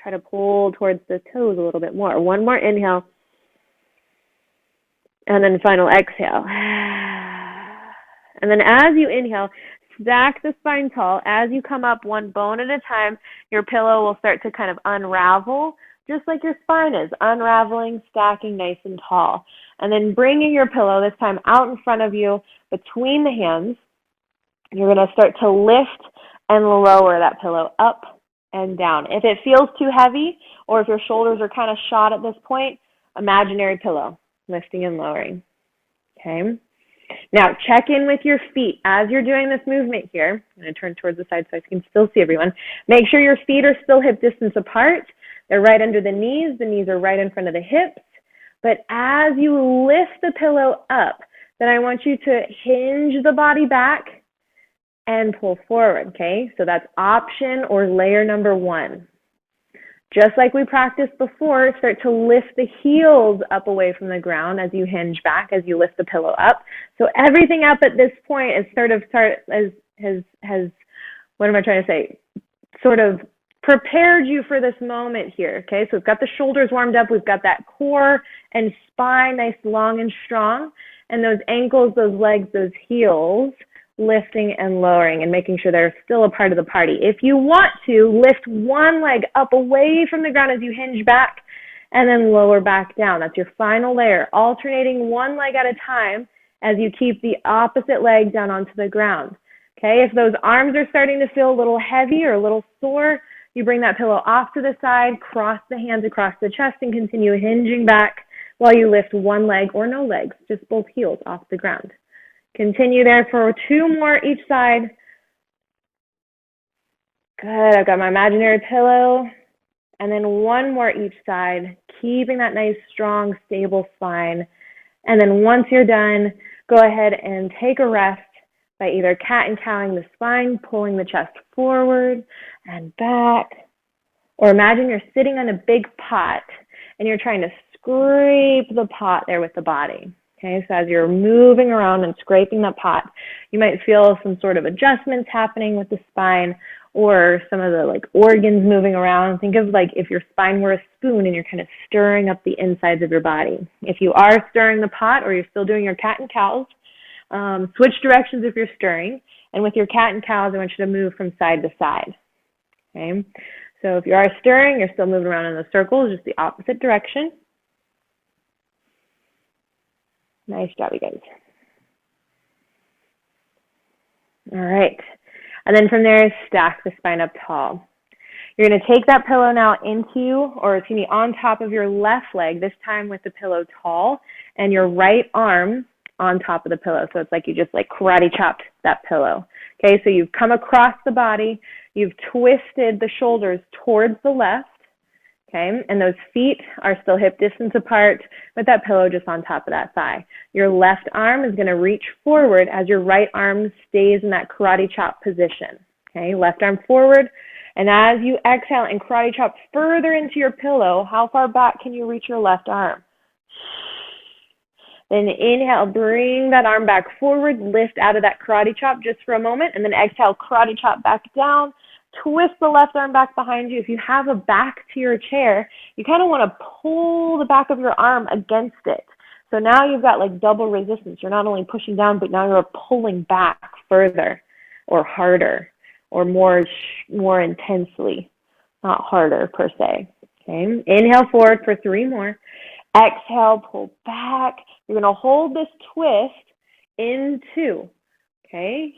Try to pull towards the toes a little bit more. One more inhale. And then final exhale. And then as you inhale, stack the spine tall. As you come up one bone at a time, your pillow will start to kind of unravel, just like your spine is, unraveling, stacking nice and tall. And then bringing your pillow, this time out in front of you, between the hands, you're going to start to lift and lower that pillow up and down. If it feels too heavy, or if your shoulders are kind of shot at this point, imaginary pillow, lifting and lowering. Okay? Now, check in with your feet. As you're doing this movement here, I'm going to turn towards the side so I can still see everyone. Make sure your feet are still hip distance apart. They're right under the knees are right in front of the hips. But as you lift the pillow up, then I want you to hinge the body back and pull forward, okay? So that's option or layer number one. Just like we practiced before, start to lift the heels up away from the ground as you hinge back, as you lift the pillow up. So everything up at this point is sort of prepared you for this moment here, okay? So we've got the shoulders warmed up, we've got that core and spine nice, long and strong, and those ankles, those legs, those heels, lifting and lowering and making sure they're still a part of the party. If you want to, lift one leg up away from the ground as you hinge back and then lower back down. That's your final layer, alternating one leg at a time as you keep the opposite leg down onto the ground. Okay, if those arms are starting to feel a little heavy or a little sore, you bring that pillow off to the side, cross the hands across the chest, and continue hinging back while you lift one leg or no legs, just both heels off the ground. Continue there for two more each side. Good, I've got my imaginary pillow. And then one more each side, keeping that nice, strong, stable spine. And then once you're done, go ahead and take a rest by either cat and cowing the spine, pulling the chest forward and back. Or imagine you're sitting on a big pot and you're trying to scrape the pot there with the body. Okay, so as you're moving around and scraping that pot, you might feel some sort of adjustments happening with the spine or some of the organs moving around. Think of if your spine were a spoon and you're kind of stirring up the insides of your body. If you are stirring the pot or you're still doing your cat and cows, switch directions if you're stirring. And with your cat and cows, I want you to move from side to side. Okay, so if you are stirring, you're still moving around in the circles, just the opposite direction. Nice job, you guys. All right. And then from there, stack the spine up tall. You're going to take that pillow now on top of your left leg, this time with the pillow tall, and your right arm on top of the pillow. So it's like you just like karate chopped that pillow. Okay, so you've come across the body, you've twisted the shoulders towards the left, okay, and those feet are still hip distance apart with that pillow just on top of that thigh. Your left arm is going to reach forward as your right arm stays in that karate chop position. Okay, left arm forward, and as you exhale and karate chop further into your pillow, how far back can you reach your left arm? Then inhale, bring that arm back forward, lift out of that karate chop just for a moment, and then exhale, karate chop back down, twist the left arm back behind you. If you have a back to your chair, you kind of want to pull the back of your arm against it. So now you've got like double resistance. You're not only pushing down, but now you're pulling back further or harder or more intensely, not harder per se. Okay, inhale forward for 3 more. Exhale, pull back. You're going to hold this twist in 2. Okay.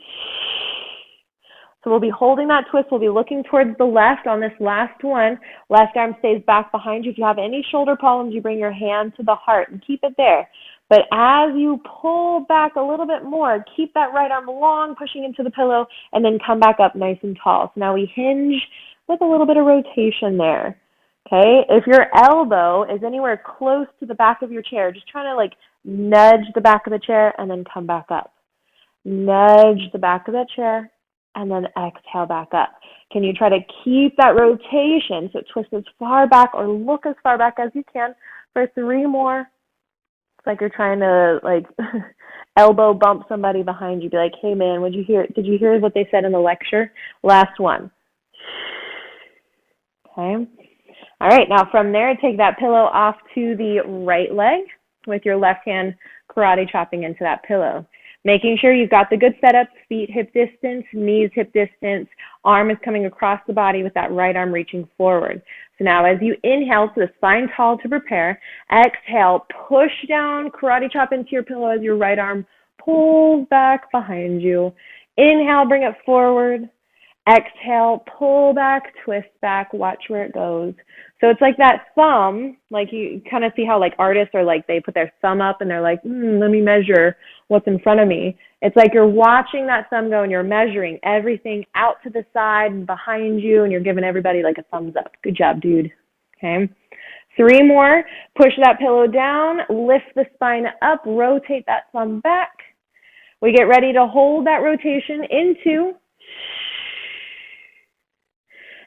So we'll be holding that twist. We'll be looking towards the left on this last one. Left arm stays back behind you. If you have any shoulder problems, you bring your hand to the heart and keep it there. But as you pull back a little bit more, keep that right arm long, pushing into the pillow, and then come back up nice and tall. So now we hinge with a little bit of rotation there. Okay, if your elbow is anywhere close to the back of your chair, just trying to like nudge the back of the chair and then come back up. Nudge the back of that chair and then exhale back up. Can you try to keep that rotation so it twists as far back or look as far back as you can for 3 more? It's like you're trying to like elbow bump somebody behind you. Be like, hey man, did you hear what they said in the lecture? Last one. Okay. All right, now from there, take that pillow off to the right leg with your left hand karate chopping into that pillow. Making sure you've got the good setup, feet hip distance, knees hip distance, arm is coming across the body with that right arm reaching forward. So now as you inhale to the spine tall to prepare, exhale, push down, karate chop into your pillow as your right arm pulls back behind you. Inhale, bring it forward. Exhale, pull back, twist back, watch where it goes. So it's like that thumb, like you kind of see how like artists are like, they put their thumb up and they're like, let me measure what's in front of me. It's like you're watching that thumb go and you're measuring everything out to the side and behind you and you're giving everybody like a thumbs up. Good job, dude. Okay. 3 more. Push that pillow down, lift the spine up, rotate that thumb back. We get ready to hold that rotation into.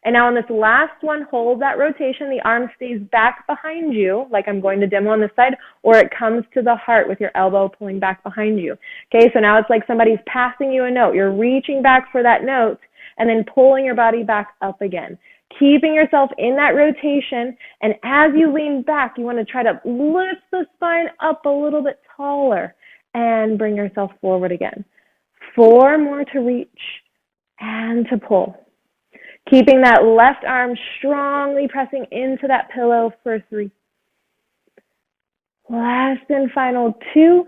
And now on this last one, hold that rotation. The arm stays back behind you, like I'm going to demo on this side, or it comes to the heart with your elbow pulling back behind you. Okay, so now it's like somebody's passing you a note. You're reaching back for that note and then pulling your body back up again. Keeping yourself in that rotation, and as you lean back, you want to try to lift the spine up a little bit taller and bring yourself forward again. 4 more to reach and to pull. Keeping that left arm strongly pressing into that pillow for 3. Last and final 2.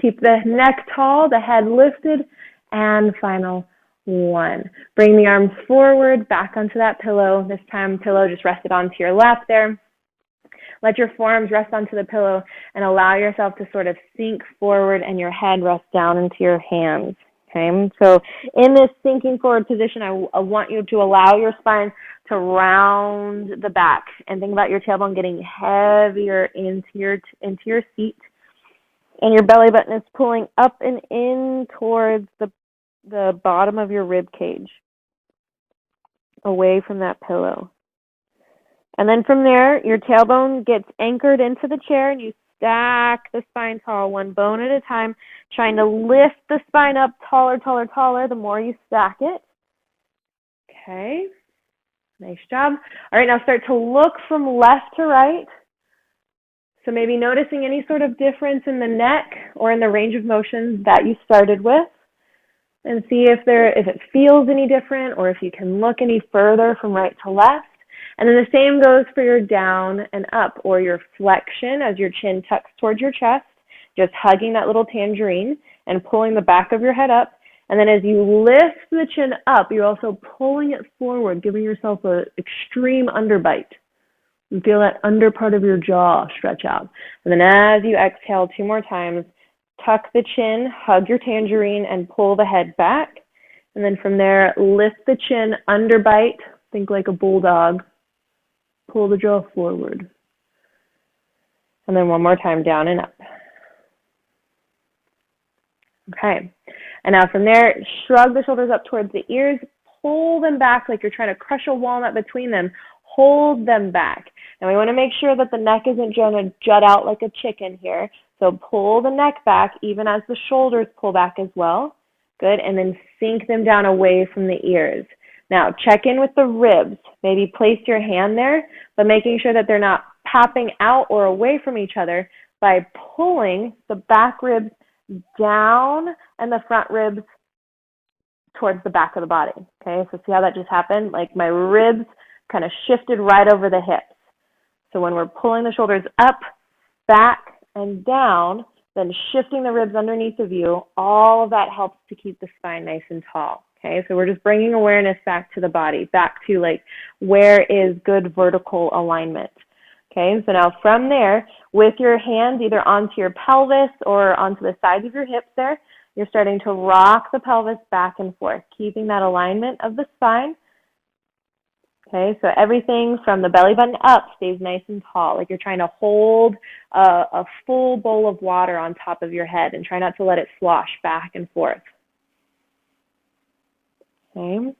Keep the neck tall, the head lifted, and final 1. Bring the arms forward, back onto that pillow. This time, pillow just rested onto your lap there. Let your forearms rest onto the pillow and allow yourself to sort of sink forward and your head rest down into your hands. Okay, so in this sinking forward position, I want you to allow your spine to round the back and think about your tailbone getting heavier into your seat, and your belly button is pulling up and in towards the bottom of your rib cage, away from that pillow. And then from there, your tailbone gets anchored into the chair, and you stack the spine tall, 1 bone at a time, trying to lift the spine up taller, taller, taller, the more you stack it. Okay, nice job. All right, now start to look from left to right. So maybe noticing any sort of difference in the neck or in the range of motion that you started with, and see if it feels any different or if you can look any further from right to left. And then the same goes for your down and up, or your flexion as your chin tucks towards your chest, just hugging that little tangerine and pulling the back of your head up. And then as you lift the chin up, you're also pulling it forward, giving yourself an extreme underbite. You feel that under part of your jaw stretch out. And then as you exhale 2 more times, tuck the chin, hug your tangerine, and pull the head back. And then from there, lift the chin, underbite, think like a bulldog. Pull the jaw forward. And then 1 more time, down and up. Okay. And now from there, shrug the shoulders up towards the ears. Pull them back like you're trying to crush a walnut between them. Hold them back. And we want to make sure that the neck isn't going to jut out like a chicken here. So pull the neck back even as the shoulders pull back as well. Good. And then sink them down away from the ears. Now check in with the ribs. Maybe place your hand there, but making sure that they're not popping out or away from each other by pulling the back ribs down and the front ribs towards the back of the body. Okay, so see how that just happened? Like my ribs kind of shifted right over the hips. So when we're pulling the shoulders up, back, and down, then shifting the ribs underneath of you, all of that helps to keep the spine nice and tall. Okay, so we're just bringing awareness back to the body, back to like where is good vertical alignment. Okay, so now from there, with your hands either onto your pelvis or onto the sides of your hips there, you're starting to rock the pelvis back and forth, keeping that alignment of the spine. Okay, so everything from the belly button up stays nice and tall, like you're trying to hold a full bowl of water on top of your head and try not to let it slosh back and forth. Okay.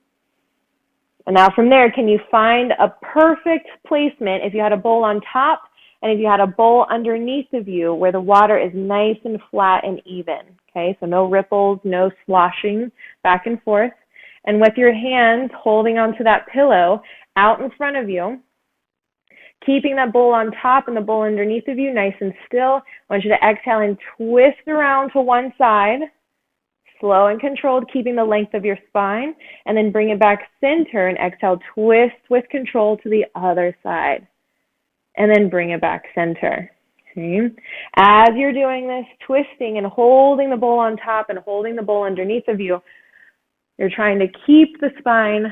And now from there, can you find a perfect placement if you had a bowl on top and if you had a bowl underneath of you where the water is nice and flat and even, okay? So no ripples, no sloshing back and forth. And with your hands holding onto that pillow out in front of you, keeping that bowl on top and the bowl underneath of you nice and still. I want you to exhale and twist around to one side. Slow and controlled, keeping the length of your spine, and then bring it back center and exhale, twist with control to the other side, and then bring it back center. Okay. As you're doing this, twisting and holding the bowl on top and holding the bowl underneath of you, you're trying to keep the spine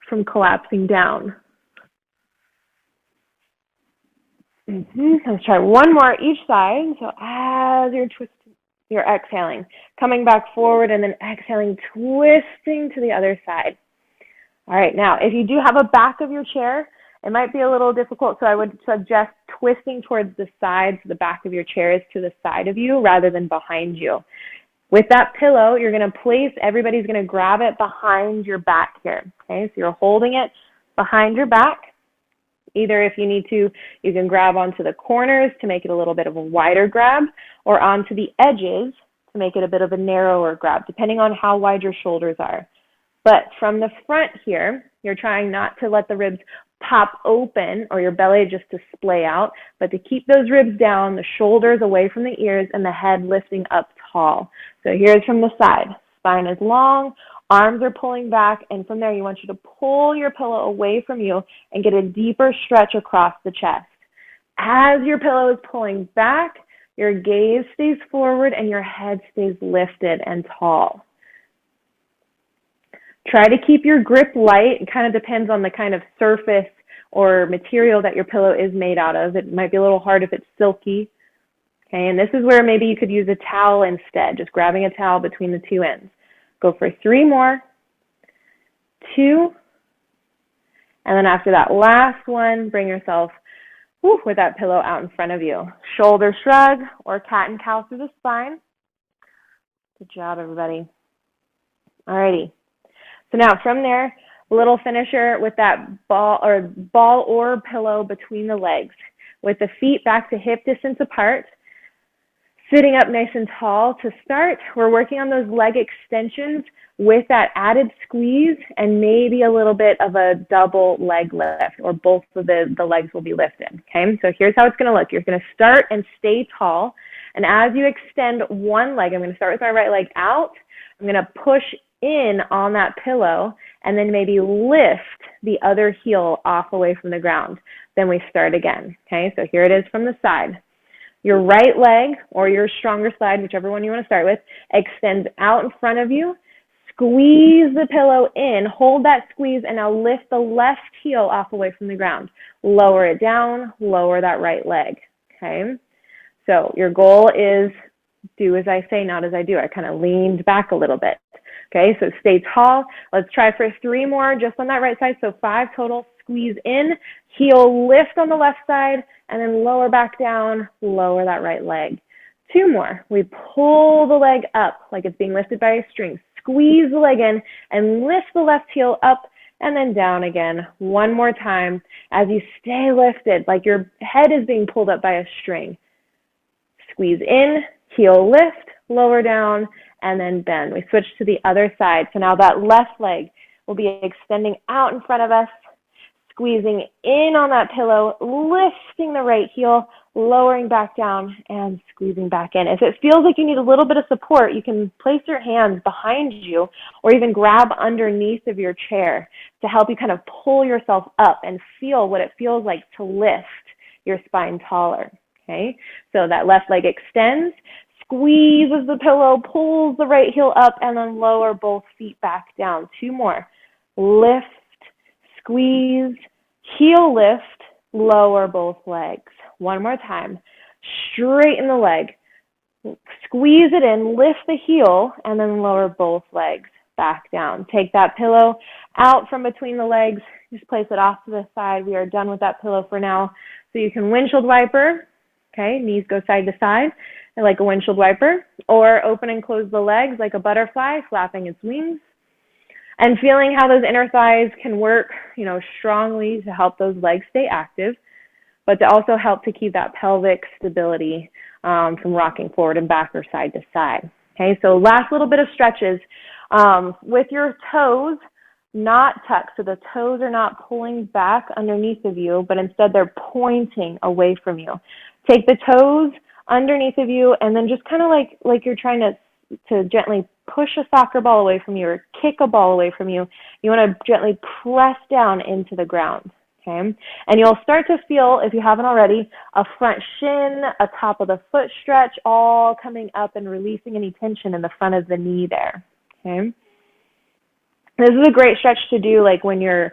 from collapsing down. Let's try one more each side. So as you're twisting, you're exhaling, coming back forward, and then exhaling, twisting to the other side. All right, now, if you do have a back of your chair, it might be a little difficult, so I would suggest twisting towards the side so the back of your chair is to the side of you rather than behind you. With that pillow, you're going to place, everybody's going to grab it behind your back here, okay? So you're holding it behind your back. Either if you need to, you can grab onto the corners to make it a little bit of a wider grab, or onto the edges to make it a bit of a narrower grab, depending on how wide your shoulders are. But from the front here, you're trying not to let the ribs pop open or your belly just to splay out, but to keep those ribs down, the shoulders away from the ears, and the head lifting up tall. So here's from the side. Spine is long, arms are pulling back, and from there you want you to pull your pillow away from you and get a deeper stretch across the chest. As your pillow is pulling back, your gaze stays forward and your head stays lifted and tall. Try to keep your grip light. It kind of depends on the kind of surface or material that your pillow is made out of. It might be a little hard if it's silky. Okay, and this is where maybe you could use a towel instead, just grabbing a towel between the two ends. Go for 3 more, 2, and then after that last one, bring yourself with that pillow out in front of you. Shoulder shrug or cat and cow through the spine. Good job, everybody. Alrighty. So now from there, a little finisher with that ball or pillow between the legs, with the feet back to hip distance apart. Sitting up nice and tall to start, we're working on those leg extensions with that added squeeze and maybe a little bit of a double leg lift, or both of the legs will be lifted, okay? So here's how it's going to look. You're going to start and stay tall, and as you extend one leg, I'm going to start with my right leg out. I'm going to push in on that pillow and then maybe lift the other heel off away from the ground. Then we start again, okay? So here it is from the side. Your right leg, or your stronger side, whichever one you want to start with, extends out in front of you. Squeeze the pillow in, hold that squeeze, and now lift the left heel off away from the ground. Lower it down, lower that right leg, okay? So your goal is do as I say, not as I do. I kind of leaned back a little bit, okay? So stay tall. Let's try for 3 more just on that right side, so 5 total. Squeeze in, heel lift on the left side, and then lower back down, lower that right leg. 2 more. We pull the leg up like it's being lifted by a string. Squeeze the leg in and lift the left heel up and then down again. 1 more time as you stay lifted like your head is being pulled up by a string. Squeeze in, heel lift, lower down, and then bend. We switch to the other side. So now that left leg will be extending out in front of us, squeezing in on that pillow, lifting the right heel, lowering back down, and squeezing back in. If it feels like you need a little bit of support, you can place your hands behind you or even grab underneath of your chair to help you kind of pull yourself up and feel what it feels like to lift your spine taller, okay? So that left leg extends, squeezes the pillow, pulls the right heel up, and then lower both feet back down. 2 more. Lift, squeeze, heel lift, lower both legs. 1 more time. Straighten the leg. Squeeze it in, lift the heel, and then lower both legs back down. Take that pillow out from between the legs. Just place it off to the side. We are done with that pillow for now. So you can windshield wiper. Okay, knees go side to side like a windshield wiper, or open and close the legs like a butterfly flapping its wings. And feeling how those inner thighs can work, strongly to help those legs stay active, but to also help to keep that pelvic stability from rocking forward and back or side to side. Okay, so last little bit of stretches with your toes not tucked. So the toes are not pulling back underneath of you, but instead they're pointing away from you. Take the toes underneath of you and then just kind of like you're trying to gently push a soccer ball away from you or kick a ball away from you. You want to gently press down into the ground, okay? And you'll start to feel, if you haven't already, a front shin, a top of the foot stretch, all coming up and releasing any tension in the front of the knee there, okay? This is a great stretch to do like when you're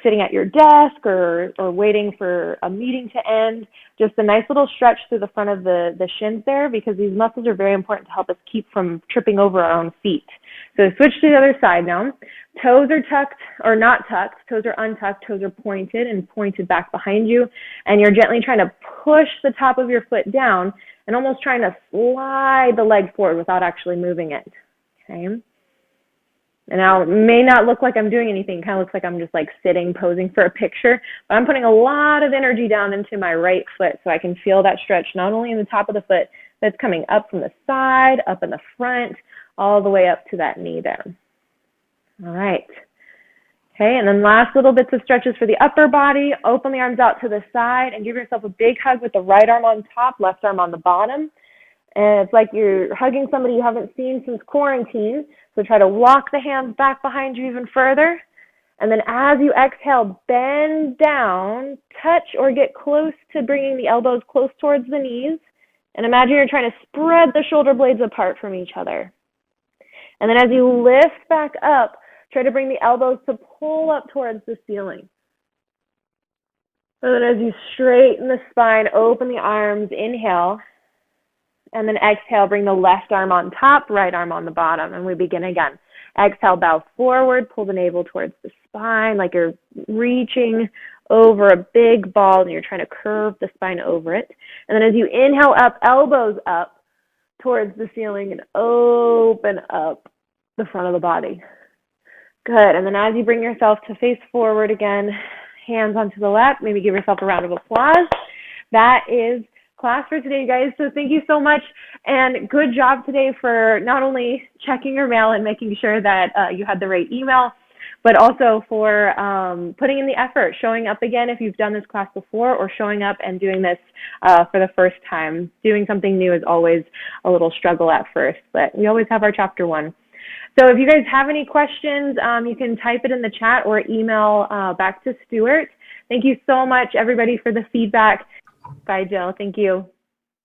sitting at your desk or waiting for a meeting to end. Just a nice little stretch through the front of the shins there, because these muscles are very important to help us keep from tripping over our own feet. So switch to the other side now. Toes are tucked or not tucked. Toes are untucked. Toes are pointed and pointed back behind you. And you're gently trying to push the top of your foot down and almost trying to slide the leg forward without actually moving it, okay? And now it may not look like I'm doing anything. It kind of looks like I'm just like sitting, posing for a picture. But I'm putting a lot of energy down into my right foot so I can feel that stretch, not only in the top of the foot, that's coming up from the side, up in the front, all the way up to that knee there. All right. Okay, and then last little bits of stretches for the upper body. Open the arms out to the side and give yourself a big hug with the right arm on top, left arm on the bottom. And it's like you're hugging somebody you haven't seen since quarantine. So try to walk the hands back behind you even further. And then as you exhale, bend down, touch or get close to bringing the elbows close towards the knees. And imagine you're trying to spread the shoulder blades apart from each other. And then as you lift back up, try to bring the elbows to pull up towards the ceiling. So that as you straighten the spine, open the arms, inhale. And then exhale, bring the left arm on top, right arm on the bottom, and we begin again. Exhale, bow forward, pull the navel towards the spine like you're reaching over a big ball and you're trying to curve the spine over it. And then as you inhale up, elbows up towards the ceiling and open up the front of the body. Good. And then as you bring yourself to face forward again, hands onto the lap, maybe give yourself a round of applause. That is class for today, guys. So thank you so much, and good job today for not only checking your mail and making sure that you had the right email, but also for putting in the effort, showing up again if you've done this class before, or showing up and doing this for the first time. Doing something new is always a little struggle at first, but we always have our chapter 1. So if you guys have any questions, you can type it in the chat or email back to Stuart. Thank you so much, everybody, for the feedback. Bye, Jill. Thank you.